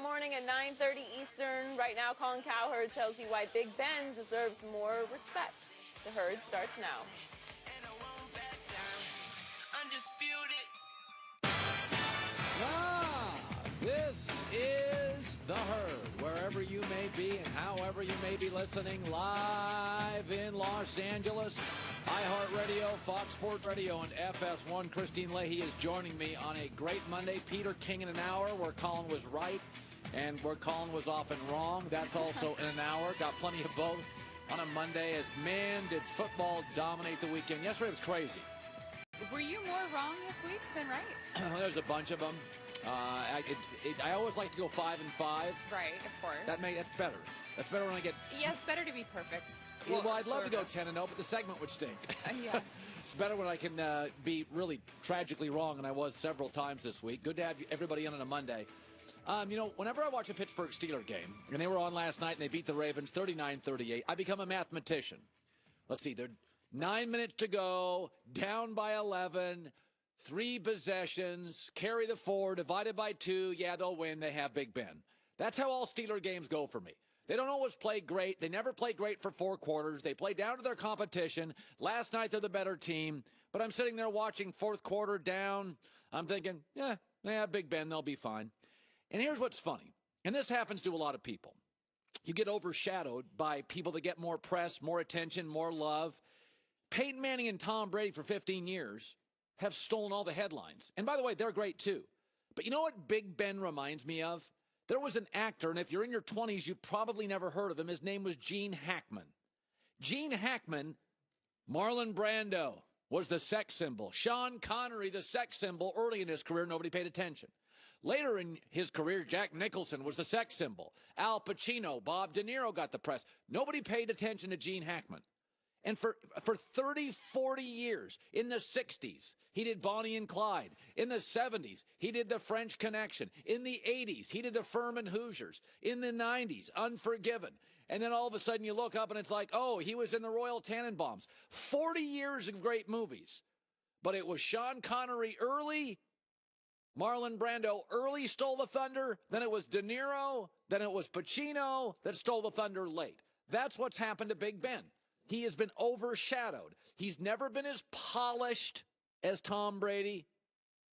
morning at 9:30 Eastern. Right now, Colin Cowherd tells you why Big Ben deserves more respect. The Herd starts now. This is The Herd, wherever you may be and however you may be listening, live in Los Angeles, iHeartRadio, Fox Sports Radio, and FS1. Christine Leahy is joining me on a great Monday. Peter King in an hour, where Colin was right and where Colin was often wrong. That's also in an hour. Got plenty of both on a Monday, as man did football dominate the weekend. Yesterday was crazy. Were you more wrong this week than right? There's a bunch of them. I always like to go 5-5. Right, of course. That's better. That's better when I get... Yeah, it's better to be perfect. Well, I'd love to go 10-0, but the segment would stink. Yeah. It's better when I can be really tragically wrong, and I was several times this week. Good to have everybody on a Monday. Whenever I watch a Pittsburgh Steelers game, and they were on last night and they beat the Ravens 39-38, I become a mathematician. Let's see, there are 9 minutes to go, down by 11, 3 possessions, carry the 4, divided by 2. Yeah, they'll win. They have Big Ben. That's how all Steeler games go for me. They don't always play great. They never play great for 4 quarters. They play down to their competition. Last night, they're the better team. But I'm sitting there watching fourth quarter down. I'm thinking, yeah, Big Ben, they'll be fine. And here's what's funny, and this happens to a lot of people. You get overshadowed by people that get more press, more attention, more love. Peyton Manning and Tom Brady for 15 years have stolen all the headlines. And by the way, they're great too. But you know what Big Ben reminds me of? There was an actor, and if you're in your 20s, you've probably never heard of him. His name was Gene Hackman. Gene Hackman, Marlon Brando, was the sex symbol. Sean Connery, the sex symbol. Early in his career, nobody paid attention. Later in his career, Jack Nicholson was the sex symbol. Al Pacino, Bob De Niro got the press. Nobody paid attention to Gene Hackman. And for 30, 40 years, in the 60s, he did Bonnie and Clyde. In the 70s, he did The French Connection. In the 80s, he did The Furman Hoosiers. In the 90s, Unforgiven. And then all of a sudden you look up and it's like, oh, he was in the Royal Tannenbaums. 40 years of great movies. But it was Sean Connery early, Marlon Brando early stole the thunder, then it was De Niro, then it was Pacino that stole the thunder late. That's what's happened to Big Ben. He has been overshadowed. He's never been as polished as Tom Brady.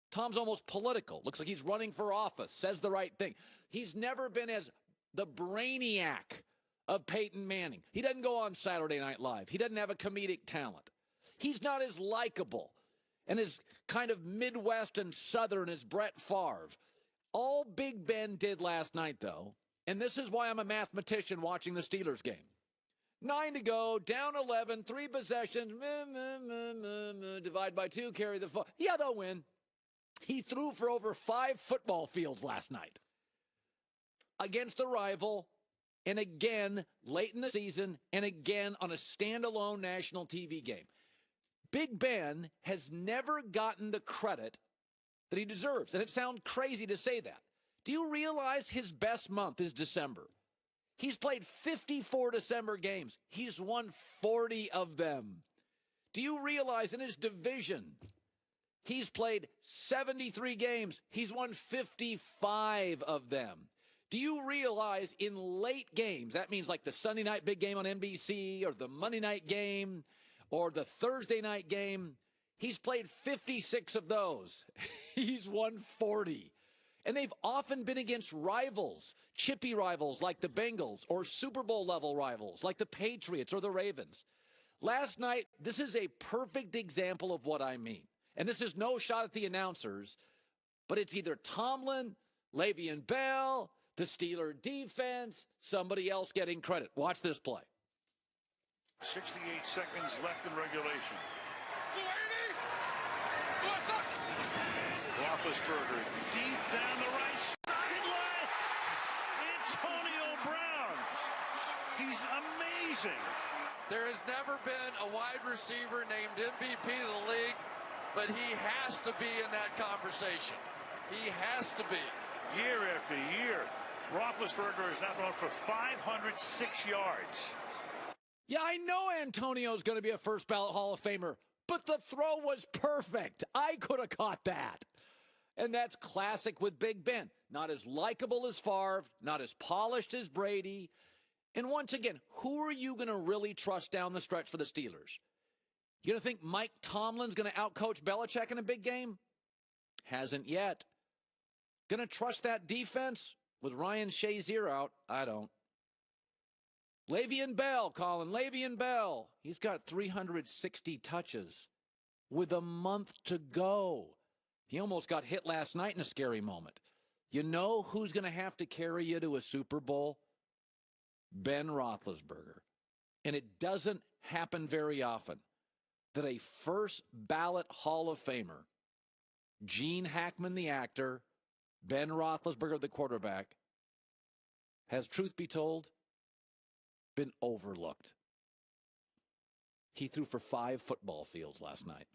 Tom's almost political. Looks like he's running for office, says the right thing. He's never been as the brainiac of Peyton Manning. He doesn't go on Saturday Night Live. He doesn't have a comedic talent. He's not as likable and as kind of Midwest and Southern as Brett Favre. All Big Ben did last night, though, and this is why I'm a mathematician watching the Steelers game. 9 to go, down 11, 3 possessions, divide by 2, carry the 4. Yeah, they'll win. He threw for over 5 football fields last night against the rival, and again late in the season, and again on a standalone national TV game. Big Ben has never gotten the credit that he deserves, and it sounds crazy to say that. Do you realize his best month is December? He's played 54 December games. He's won 40 of them. Do you realize in his division, he's played 73 games. He's won 55 of them. Do you realize in late games, that means like the Sunday night big game on NBC or the Monday night game or the Thursday night game, he's played 56 of those. He's won 40. And they've often been against rivals, chippy rivals like the Bengals, or Super Bowl level rivals like the Patriots or the Ravens. Last night, this is a perfect example of what I mean. And this is no shot at the announcers, but it's either Tomlin, Le'Veon Bell, the Steeler defense, somebody else getting credit. Watch this play. 68 seconds left in regulation. Roethlisberger deep down the right sideline. Antonio Brown. He's amazing. There has never been a wide receiver named MVP of the league, but he has to be in that conversation. He has to be. Year after year, Roethlisberger is now going for 506 yards. Yeah, I know Antonio's going to be a first ballot Hall of Famer, but the throw was perfect. I could have caught that. And that's classic with Big Ben. not as likable as Favre, not as polished as Brady. And once again, who are you going to really trust down the stretch for the Steelers? You going to think Mike Tomlin's going to outcoach Belichick in a big game? Hasn't yet. Going to trust that defense with Ryan Shazier out? I don't. Le'Veon Bell, Colin. Le'Veon Bell. He's got 360 touches with a month to go. He almost got hit last night in a scary moment. You know who's going to have to carry you to a Super Bowl? Ben Roethlisberger. And it doesn't happen very often that a first ballot Hall of Famer, Gene Hackman the actor, Ben Roethlisberger the quarterback, has, truth be told, been overlooked. He threw for 5 football fields last night.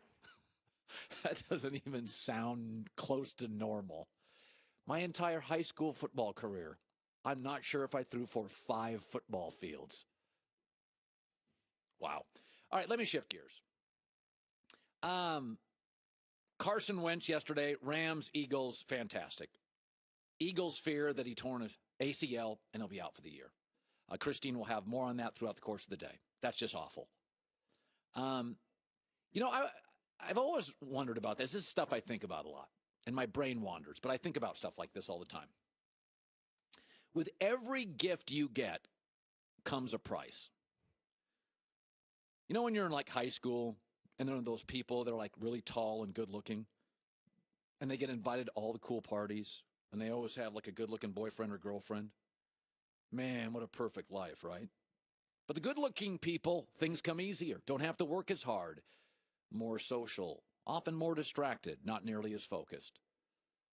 That doesn't even sound close to normal. My entire high school football career, I'm not sure if I threw for 5 football fields. Wow. All right, let me shift gears. Carson Wentz yesterday, Rams, Eagles, fantastic. Eagles fear that he torn his ACL and he'll be out for the year. Christine will have more on that throughout the course of the day. That's just awful. I've always wondered about this. This is stuff I think about a lot, and my brain wanders, but I think about stuff like this all the time. With every gift you get comes a price. You know when you're in like high school, and there are those people that are like really tall and good looking, and they get invited to all the cool parties, and they always have like a good looking boyfriend or girlfriend? Man, what a perfect life, right? But the good looking people, things come easier. Don't have to work as hard. More social, often more distracted, not nearly as focused.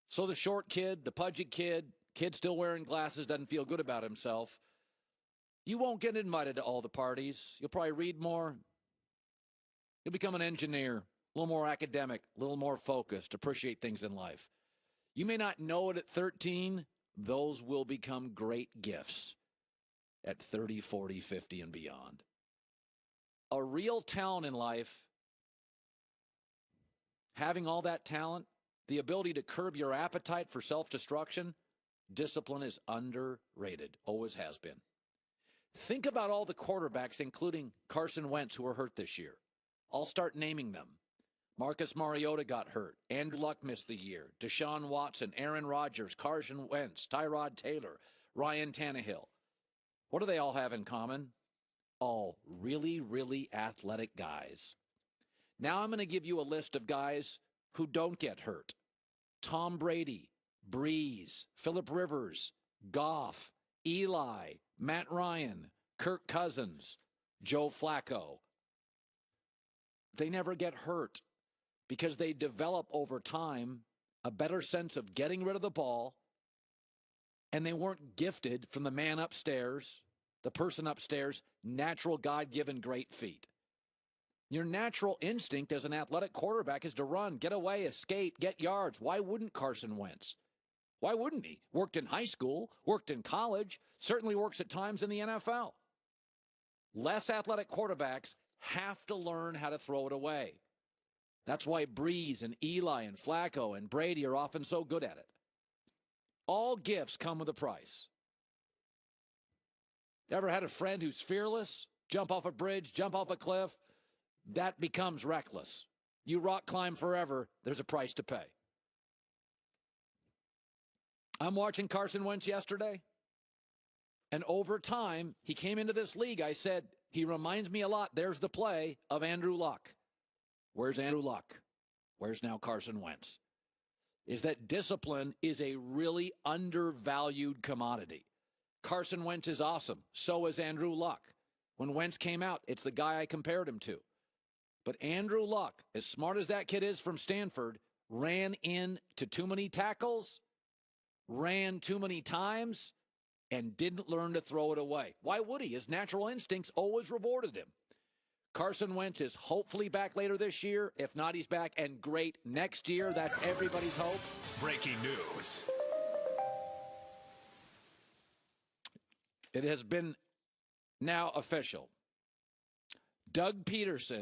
So the short kid, the pudgy kid still wearing glasses, doesn't feel good about himself. You won't get invited to all the parties. You'll probably read more. You'll become an engineer, a little more academic, a little more focused, appreciate things in life. You may not know it at 13. Those will become great gifts at 30, 40, 50, and beyond. A real talent in life, having all that talent, the ability to curb your appetite for self-destruction, discipline is underrated, always has been. Think about all the quarterbacks, including Carson Wentz, who were hurt this year. I'll start naming them. Marcus Mariota got hurt. Andrew Luck missed the year. Deshaun Watson, Aaron Rodgers, Carson Wentz, Tyrod Taylor, Ryan Tannehill. What do they all have in common? All really, really athletic guys. Now I'm going to give you a list of guys who don't get hurt. Tom Brady, Breeze, Phillip Rivers, Goff, Eli, Matt Ryan, Kirk Cousins, Joe Flacco. They never get hurt because they develop over time a better sense of getting rid of the ball, and they weren't gifted from the man upstairs, the person upstairs, natural God-given great feet. Your natural instinct as an athletic quarterback is to run, get away, escape, get yards. Why wouldn't Carson Wentz? Why wouldn't he? Worked in high school, worked in college, certainly works at times in the NFL. Less athletic quarterbacks have to learn how to throw it away. That's why Breeze and Eli and Flacco and Brady are often so good at it. All gifts come with a price. You ever had a friend who's fearless? Jump off a bridge, jump off a cliff? That becomes reckless. You rock climb forever, there's a price to pay. I'm watching Carson Wentz yesterday, and over time, he came into this league. I said, he reminds me a lot, there's the play, of Andrew Luck. Where's Andrew Luck? Where's now Carson Wentz? Is that discipline is a really undervalued commodity. Carson Wentz is awesome. So is Andrew Luck. When Wentz came out, it's the guy I compared him to. But Andrew Luck, as smart as that kid is from Stanford, ran into too many tackles, ran too many times, and didn't learn to throw it away. Why would he? His natural instincts always rewarded him. Carson Wentz is hopefully back later this year. If not, he's back and great next year. That's everybody's hope. Breaking news. It has been now official. Doug Peterson